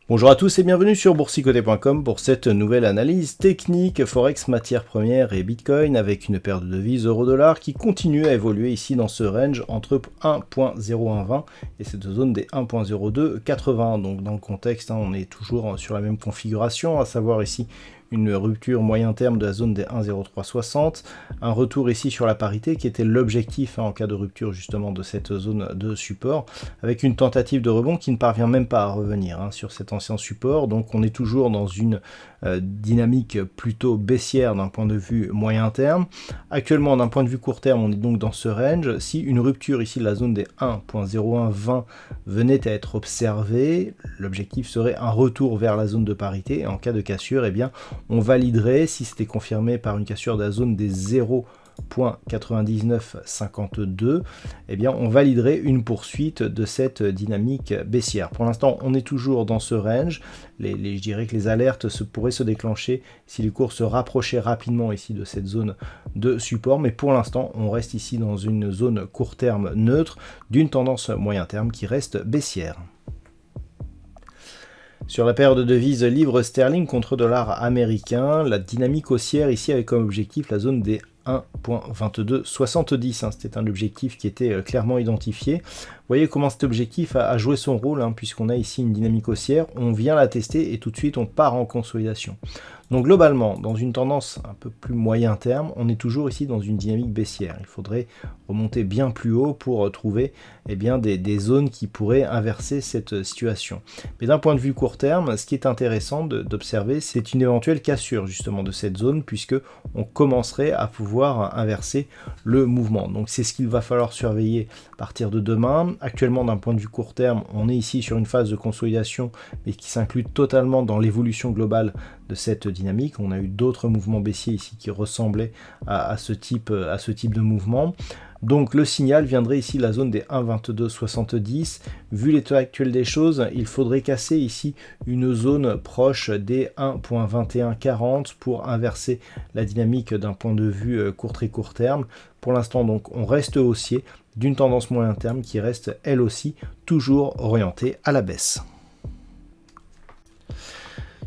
Bonjour à tous et bienvenue sur boursicoté.com pour cette nouvelle analyse technique Forex, matières premières et Bitcoin avec une paire de devises euro-dollar qui continue à évoluer ici dans ce range entre 1.0120 et cette zone des 1.0280. Donc dans le contexte, on est toujours sur la même configuration, à savoir ici une rupture moyen terme de la zone des 1.0360, un retour ici sur la parité qui était l'objectif en cas de rupture justement de cette zone de support, avec une tentative de rebond qui ne parvient même pas à revenir sur cet ancien support. Donc on est toujours dans une dynamique plutôt baissière d'un point de vue moyen terme. Actuellement d'un point de vue court terme, on est donc dans ce range. Si une rupture ici de la zone des 1.0120 venait à être observée, l'objectif serait un retour vers la zone de parité, et en cas de cassure, eh bien on validerait, si c'était confirmé par une cassure de la zone des 0.9952, eh bien on validerait une poursuite de cette dynamique baissière. Pour l'instant, on est toujours dans ce range. Je dirais que les alertes pourraient se déclencher si les cours se rapprochaient rapidement ici de cette zone de support, mais pour l'instant, on reste ici dans une zone court terme neutre d'une tendance moyen terme qui reste baissière. Sur la paire de devises livre sterling contre dollar américain, la dynamique haussière ici avec comme objectif la zone des 1.2270, c'était un objectif qui était clairement identifié. Vous voyez comment cet objectif a joué son rôle, puisqu'on a ici une dynamique haussière, on vient la tester et tout de suite on part en consolidation. Donc globalement, dans une tendance un peu plus moyen terme, on est toujours ici dans une dynamique baissière. Il faudrait remonter bien plus haut pour trouver des zones qui pourraient inverser cette situation. Mais d'un point de vue court terme, ce qui est intéressant d'observer, c'est une éventuelle cassure justement de cette zone, puisque on commencerait à pouvoir inverser le mouvement. Donc c'est ce qu'il va falloir surveiller à partir de demain. Actuellement, d'un point de vue court terme, on est ici sur une phase de consolidation, mais qui s'inclut totalement dans l'évolution globale de cette dynamique. On a eu d'autres mouvements baissiers ici qui ressemblaient à ce type de mouvement. Donc le signal viendrait ici de la zone des 1.2270. Vu l'état actuel des choses, il faudrait casser ici une zone proche des 1.2140 pour inverser la dynamique d'un point de vue très court terme. Pour l'instant, donc, on reste haussier d'une tendance moyen terme qui reste elle aussi toujours orientée à la baisse.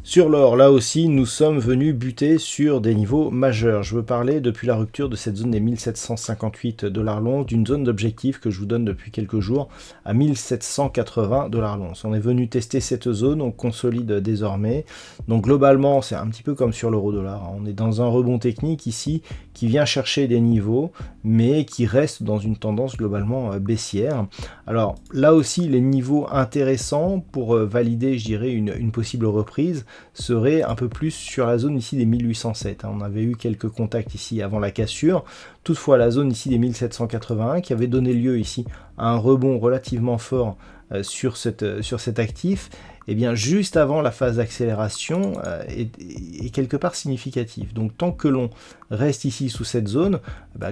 Sur l'or, là aussi, nous sommes venus buter sur des niveaux majeurs. Je veux parler depuis la rupture de cette zone des 1758 $ l'once, d'une zone d'objectif que je vous donne depuis quelques jours à 1780 $ l'once. On est venu tester cette zone, on consolide désormais. Donc globalement, c'est un petit peu comme sur l'euro-dollar. On est dans un rebond technique ici qui vient chercher des niveaux, mais qui reste dans une tendance globalement baissière. Alors là aussi, les niveaux intéressants pour valider, je dirais, une possible reprise serait un peu plus sur la zone ici des 1807. On avait eu quelques contacts ici avant la cassure. Toutefois, la zone ici des 1781 qui avait donné lieu ici à un rebond relativement fort sur cet actif, et bien juste avant la phase d'accélération est quelque part significative. Donc tant que l'on reste ici sous cette zone,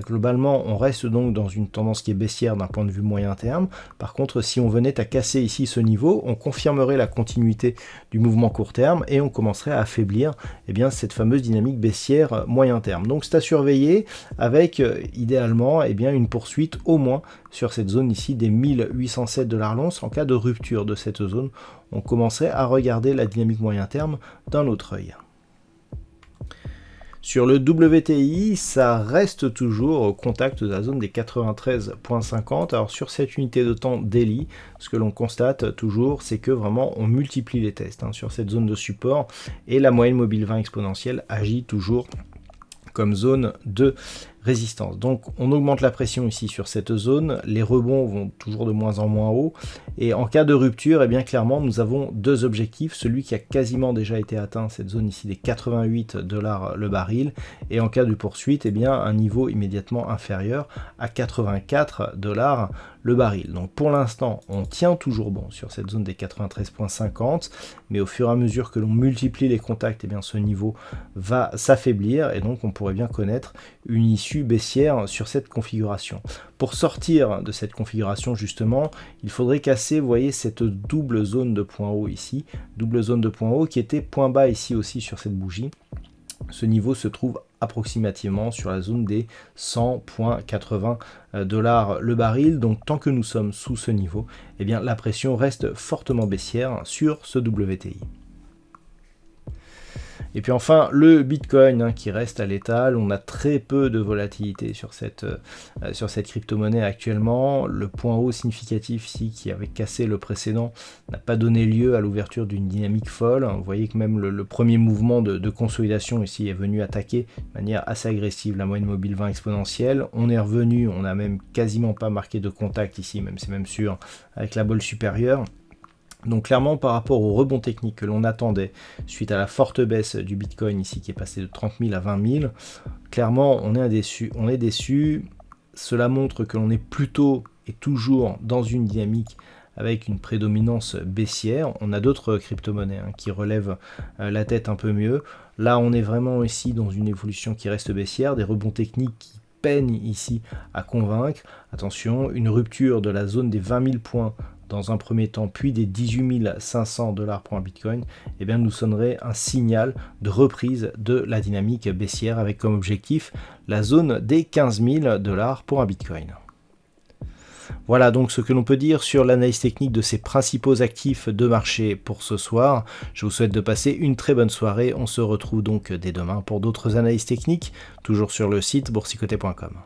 globalement on reste donc dans une tendance qui est baissière d'un point de vue moyen terme. Par contre, si on venait à casser ici ce niveau, on confirmerait la continuité du mouvement court terme et on commencerait à affaiblir cette fameuse dynamique baissière moyen terme. Donc c'est à surveiller avec idéalement une poursuite au moins sur cette zone ici des 1807 $ l'once. En cas de rupture de cette zone, on commencerait à regarder la dynamique moyen terme d'un autre œil. Sur le WTI, ça reste toujours au contact de la zone des 93.50. Alors sur cette unité de temps daily, ce que l'on constate toujours, c'est que vraiment on multiplie les tests sur cette zone de support et la moyenne mobile 20 exponentielle agit toujours comme zone de résistance. Donc on augmente la pression ici sur cette zone, les rebonds vont toujours de moins en moins haut, et en cas de rupture, eh bien clairement nous avons deux objectifs, celui qui a quasiment déjà été atteint, cette zone ici des 88 $ le baril, et en cas de poursuite, eh bien un niveau immédiatement inférieur à 84 $ le baril. Donc pour l'instant, on tient toujours bon sur cette zone des 93,50, mais au fur et à mesure que l'on multiplie les contacts, eh bien ce niveau va s'affaiblir, et donc on pourrait bien connaître une issue baissière sur cette configuration. Pour sortir de cette configuration justement, il faudrait casser, vous voyez, cette double zone de point haut ici, double zone de point haut qui était point bas ici aussi sur cette bougie. Ce niveau se trouve approximativement sur la zone des 100,80 $ le baril. Donc tant que nous sommes sous ce niveau, eh bien la pression reste fortement baissière sur ce WTI. Et puis enfin, le Bitcoin qui reste à l'étal. On a très peu de volatilité sur cette crypto-monnaie actuellement. Le point haut significatif ici, qui avait cassé le précédent, n'a pas donné lieu à l'ouverture d'une dynamique folle. Vous voyez que même le premier mouvement de consolidation ici est venu attaquer de manière assez agressive la moyenne mobile 20 exponentielle. On est revenu, on n'a même quasiment pas marqué de contact ici, même c'est même sûr, avec la bolle supérieure. Donc clairement par rapport au rebond technique que l'on attendait suite à la forte baisse du Bitcoin ici qui est passé de 30 000 à 20 000, clairement on est déçu. Cela montre que l'on est plutôt et toujours dans une dynamique avec une prédominance baissière. On a d'autres crypto-monnaies qui relèvent la tête un peu mieux. Là on est vraiment ici dans une évolution qui reste baissière, des rebonds techniques qui peinent ici à convaincre. Attention, une rupture de la zone des 20 000 points dans un premier temps, puis des 18 500 $ pour un Bitcoin, eh bien nous sonnerait un signal de reprise de la dynamique baissière avec comme objectif la zone des 15 000 $ pour un Bitcoin. Voilà donc ce que l'on peut dire sur l'analyse technique de ces principaux actifs de marché pour ce soir. Je vous souhaite de passer une très bonne soirée. On se retrouve donc dès demain pour d'autres analyses techniques, toujours sur le site boursicoté.com.